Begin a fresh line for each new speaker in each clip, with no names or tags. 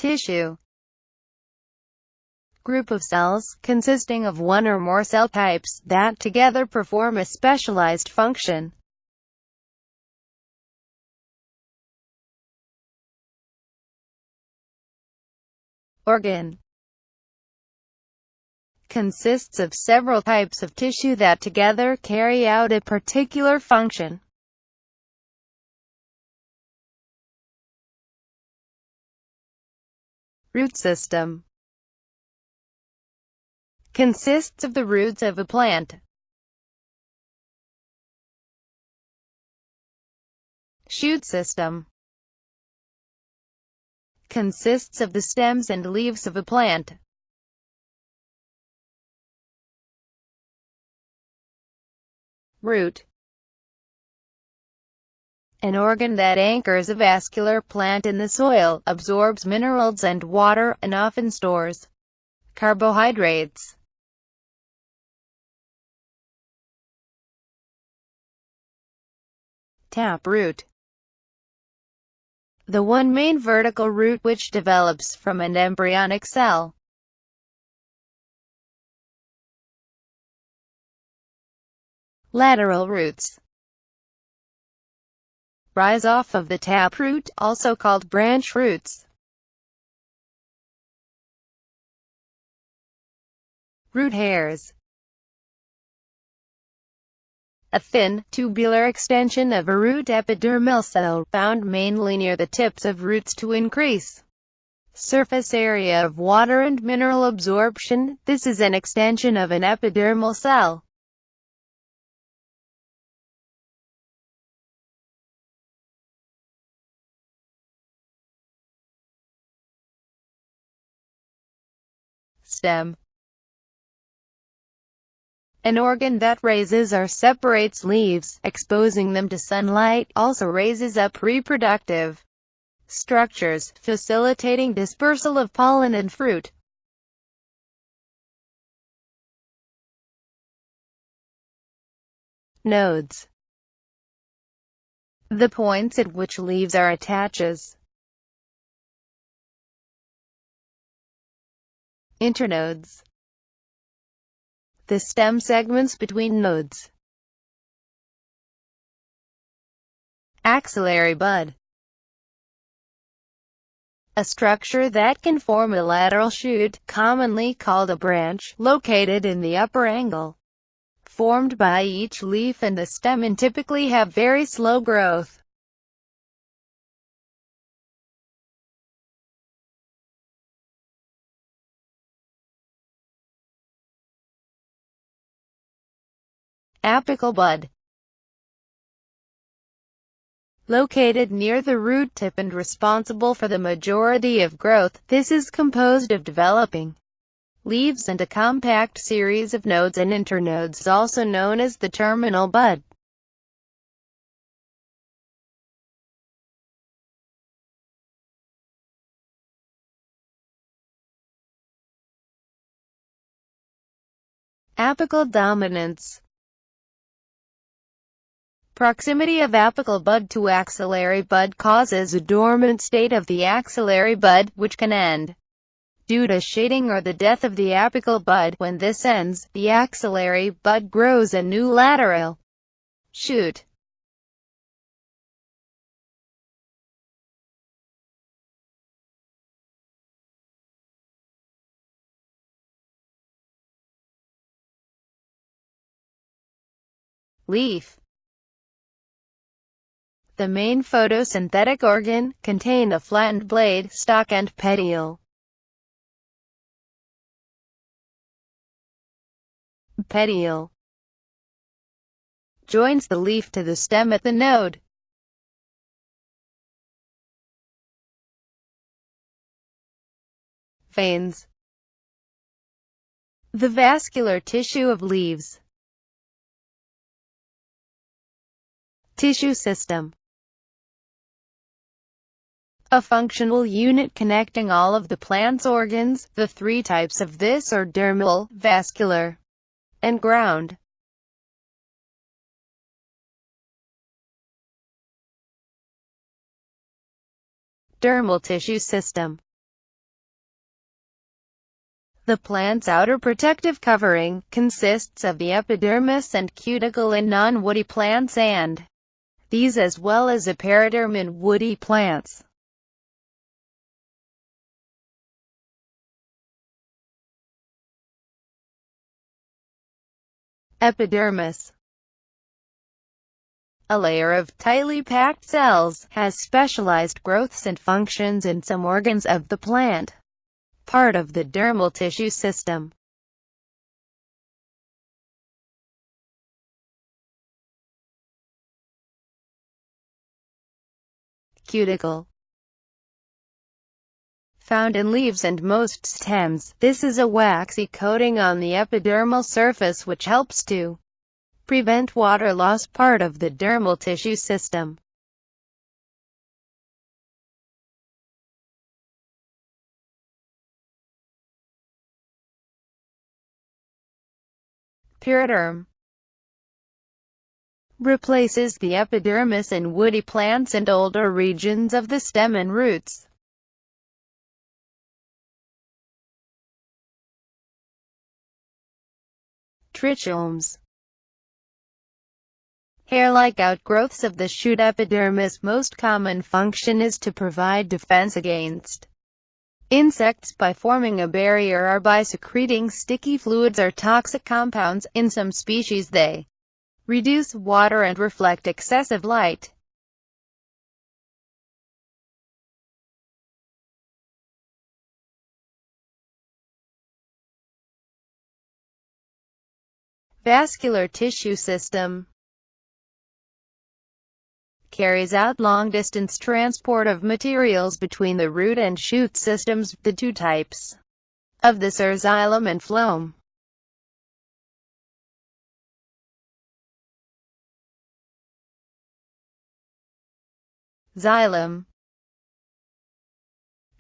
Tissue. Group of cells, consisting of one or more cell types, that together perform a specialized function. Organ. Consists of several types of tissue that together carry out a particular function. Root system. Consists of the roots of a plant. Shoot system. Consists of the stems and leaves of a plant. Root. An organ that anchors a vascular plant in the soil, absorbs minerals and water, and often stores carbohydrates. Taproot. The one main vertical root which develops from an embryonic cell. Lateral roots. Rise off of the taproot, also called branch roots. Root hairs. A thin, tubular extension of a root epidermal cell, found mainly near the tips of roots to increase surface area of water and mineral absorption. This is an extension of an epidermal cell. Stem. An organ that raises or separates leaves, exposing them to sunlight, also raises up reproductive structures, facilitating dispersal of pollen and fruit. Nodes. The points at which leaves are attaches. Internodes. The stem segments between nodes. Axillary bud. A structure that can form a lateral shoot, commonly called a branch, located in the upper angle, formed by each leaf and the stem, and typically have very slow growth. Apical bud. Located near the root tip and responsible for the majority of growth, this is composed of developing leaves and a compact series of nodes and internodes, also known as the terminal bud. Apical dominance. Proximity of apical bud to axillary bud causes a dormant state of the axillary bud, which can end due to shading or the death of the apical bud. When this ends, the axillary bud grows a new lateral shoot. Leaf. The main photosynthetic organ, contain a flattened blade, stalk and petiole. Petiole. Joins the leaf to the stem at the node. Veins. The vascular tissue of leaves. Tissue system. A functional unit connecting all of the plant's organs. The three types of this are dermal, vascular, and ground. Dermal tissue system. The plant's outer protective covering consists of the epidermis and cuticle in non-woody plants and these as well as a periderm in woody plants. Epidermis, a layer of tightly packed cells, has specialized growths and functions in some organs of the plant, part of the dermal tissue system. Cuticle, found in leaves and most stems, this is a waxy coating on the epidermal surface which helps to prevent water loss, part of the dermal tissue system. Periderm replaces the epidermis in woody plants and older regions of the stem and roots. Trichomes, hair-like outgrowths of the shoot epidermis. Most common function is to provide defense against insects by forming a barrier or by secreting sticky fluids or toxic compounds. In some species they reduce water and reflect excessive light. Vascular tissue system carries out long-distance transport of materials between the root and shoot systems. The two types of this are xylem and phloem. Xylem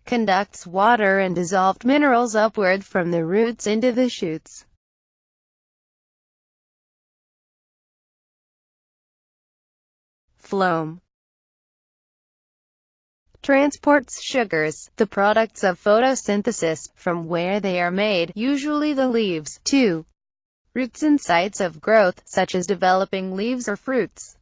conducts water and dissolved minerals upward from the roots into the shoots. Phloem transports sugars, the products of photosynthesis, from where they are made, usually the leaves, to roots and sites of growth, such as developing leaves or fruits.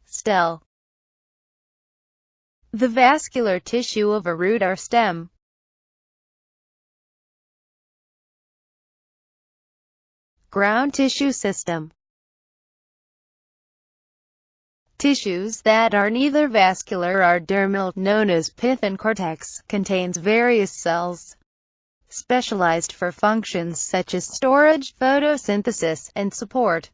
Stele, the vascular tissue of a root or stem. Ground tissue system, tissues that are neither vascular or dermal, known as pith and cortex, contains various cells specialized for functions such as storage, photosynthesis, and support.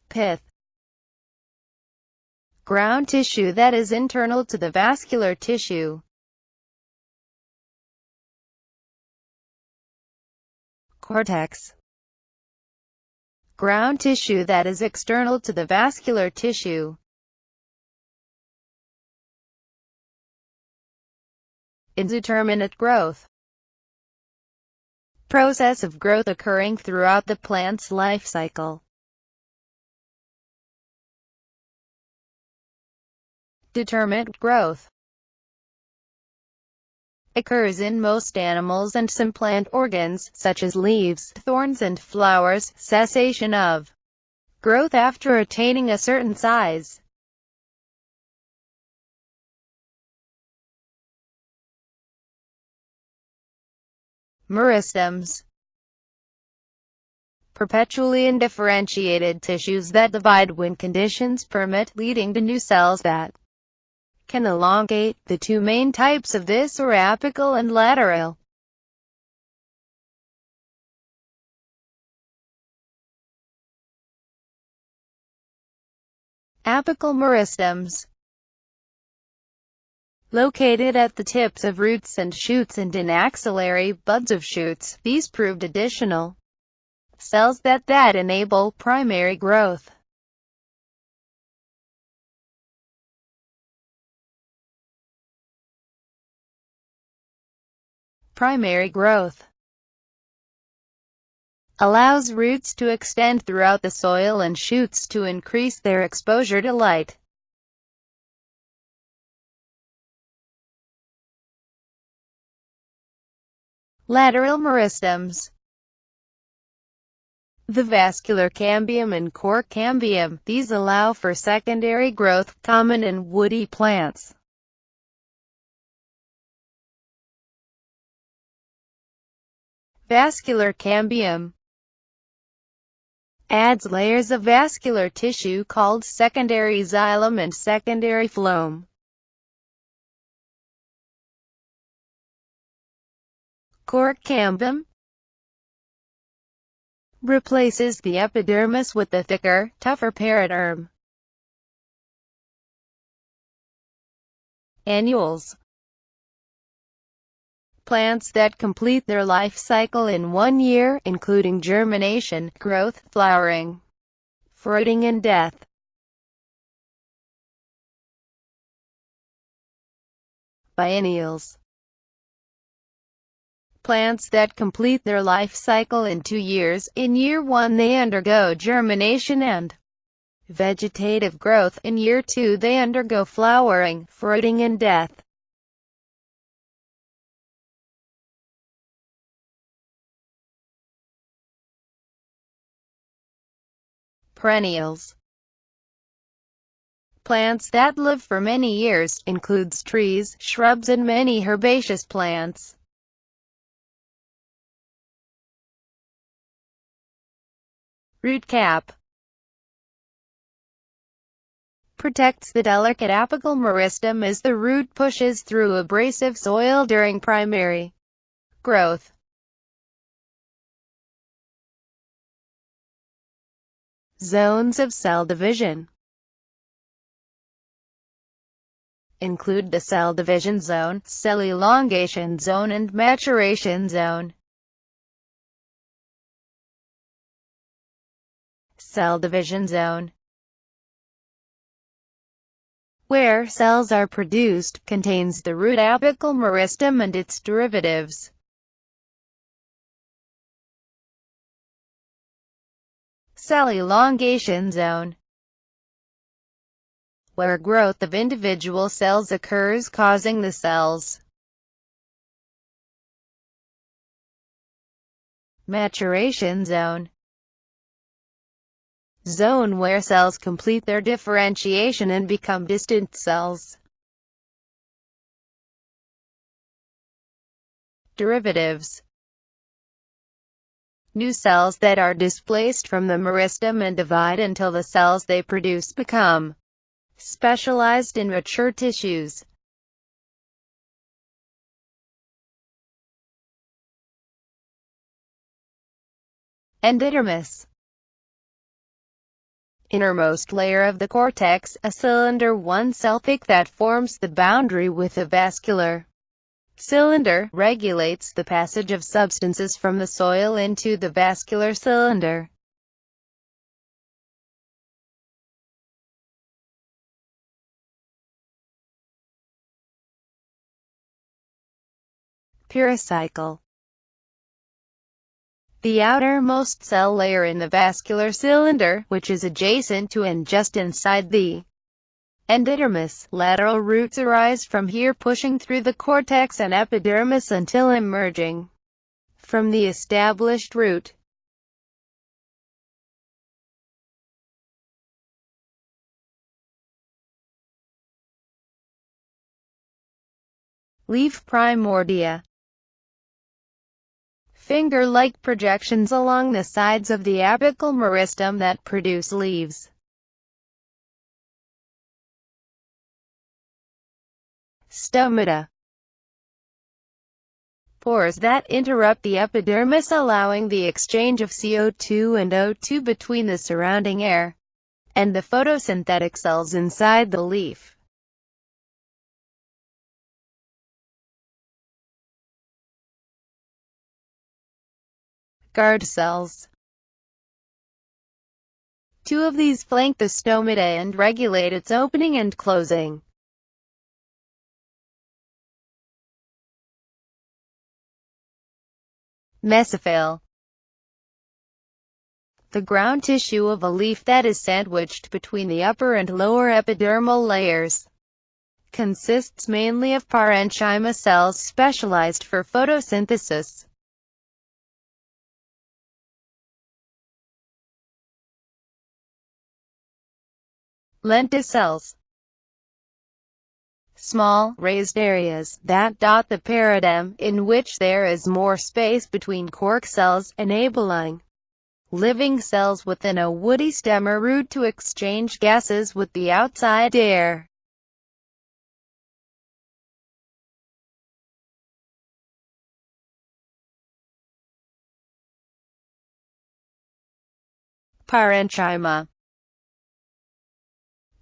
Pith, ground tissue that is internal to the vascular tissue. Cortex, ground tissue that is external to the vascular tissue. Indeterminate growth, process of growth occurring throughout the plant's life cycle. Determinate growth occurs in most animals and some plant organs, such as leaves, thorns and flowers. Cessation of growth after attaining a certain size. Meristems, perpetually undifferentiated tissues that divide when conditions permit, leading to new cells that can elongate. The two main types of this are apical and lateral. Apical meristems, located at the tips of roots and shoots and in axillary buds of shoots. These proved additional cells that enable primary growth. Primary growth allows roots to extend throughout the soil and shoots to increase their exposure to light. Lateral Meristems. The Vascular Cambium and Cork Cambuim, these allow for secondary growth, common in woody plants. Vascular Cambium adds layers of vascular tissue called secondary xylem and secondary phloem. Cork Cambuim replaces the epidermis with the thicker, tougher periderm. Annuals. Plants that complete their life cycle in 1 year, including germination, growth, flowering, fruiting and death. Biennials. Plants that complete their life cycle in 2 years. In year 1 they undergo germination and vegetative growth. In year 2 they undergo flowering, fruiting and death. Perennials. Plants that live for many years, includes trees, shrubs and many herbaceous plants. Root cap. Protects the delicate apical meristem as the root pushes through abrasive soil during primary growth. Zones of cell division include the cell division zone, cell elongation zone and maturation zone. Cell division zone, where cells are produced, contains the root apical meristem and its derivatives. Cell elongation zone, where growth of individual cells occurs, causing the cells. Maturation zone, zone where cells complete their differentiation and become distant cells. Derivatives. New cells that are displaced from the meristem and divide until the cells they produce become specialized in mature tissues. Endodermis. Innermost layer of the cortex, a cylinder one-cell thick that forms the boundary with the vascular cylinder, regulates the passage of substances from the soil into the vascular cylinder. Pericycle. The outermost cell layer in the vascular cylinder, which is adjacent to and just inside the endodermis. Lateral roots arise from here, pushing through the cortex and epidermis until emerging from the established root. Leaf primordia. Finger-like projections along the sides of the apical meristem that produce leaves. Stomata. Pores that interrupt the epidermis, allowing the exchange of CO2 and O2 between the surrounding air and the photosynthetic cells inside the leaf. Guard cells. 2 of these flank the stomata and regulate its opening and closing. Mesophyll. the ground tissue of a leaf that is sandwiched between the upper and lower epidermal layers. Consists mainly of parenchyma cells specialized for photosynthesis. Lenticels. Small, raised areas that dot the periderm, in which there is more space between cork cells, enabling living cells within a woody stem or root to exchange gases with the outside air. Parenchyma.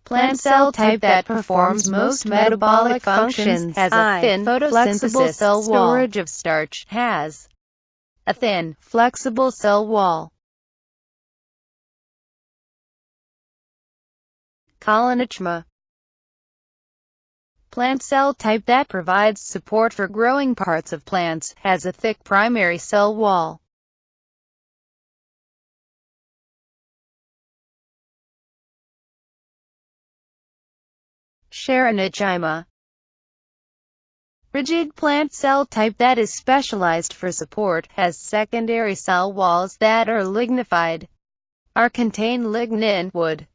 Plant cell type that performs most metabolic functions, has a thin, flexible cell wall. Storage of starch, has a thin, flexible cell wall. Colonychma. Plant cell type that provides support for growing parts of plants, has a thick primary cell wall. Cherenchyma. Rigid plant cell type that is specialized for support, has secondary cell walls that are lignified, or contain lignin wood.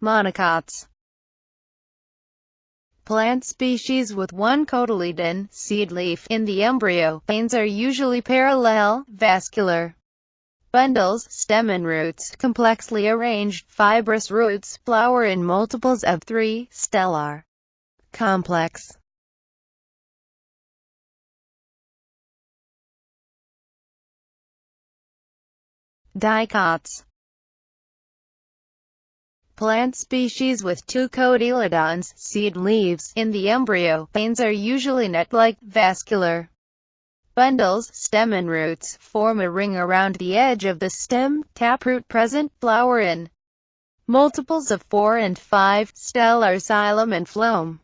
Monocots. Plant species with one cotyledon, seed leaf, in the embryo. Veins are usually parallel, vascular. Bundles, stem and roots, complexly arranged, fibrous roots, flower in multiples of 3, stellar. Complex. Dicots. Plant species with 2 cotyledons, seed leaves, in the embryo. Veins are usually net-like, vascular. Bundles, stem and roots, form a ring around the edge of the stem. Taproot present, flower in multiples of 4 and 5, stellar, xylem and phloem.